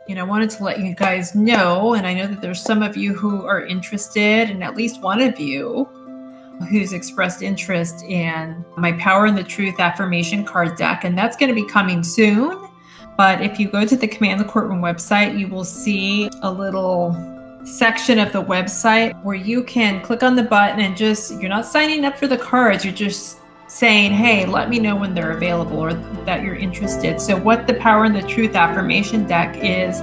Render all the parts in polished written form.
I wanted to let you guys know, and I know that there's some of you who are interested, and at least one of you who's expressed interest in my Power in the Truth Affirmation Card Deck, and that's going to be coming soon. But if you go to the Command the Courtroom website, you will see a little section of the website where you can click on the button and you're not signing up for the cards, you're just saying, hey, let me know when they're available or that you're interested. So what the Power in the Truth Affirmation Deck is,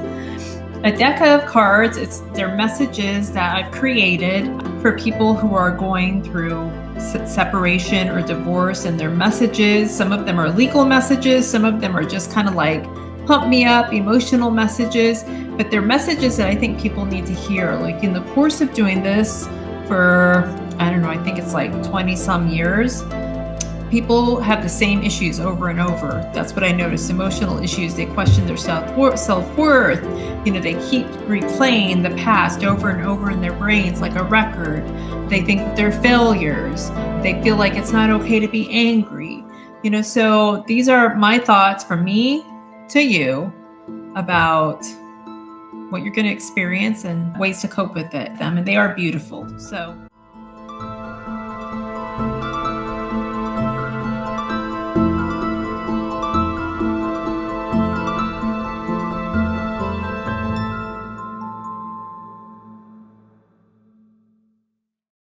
a deck of cards. They're messages that I've created for people who are going through separation or divorce, and their messages, some of them are legal messages, some of them are just kind of like pump me up emotional messages, but they're messages that I think people need to hear. Like in the course of doing this for, I don't know, I think it's like 20 some years, people have the same issues over and over. That's what I noticed. Emotional issues. They question their self-worth. They keep replaying the past over and over in their brains like a record. They think that they're failures. They feel like it's not okay to be angry. So these are my thoughts from me to you about what you're going to experience and ways to cope with them. And they are beautiful. So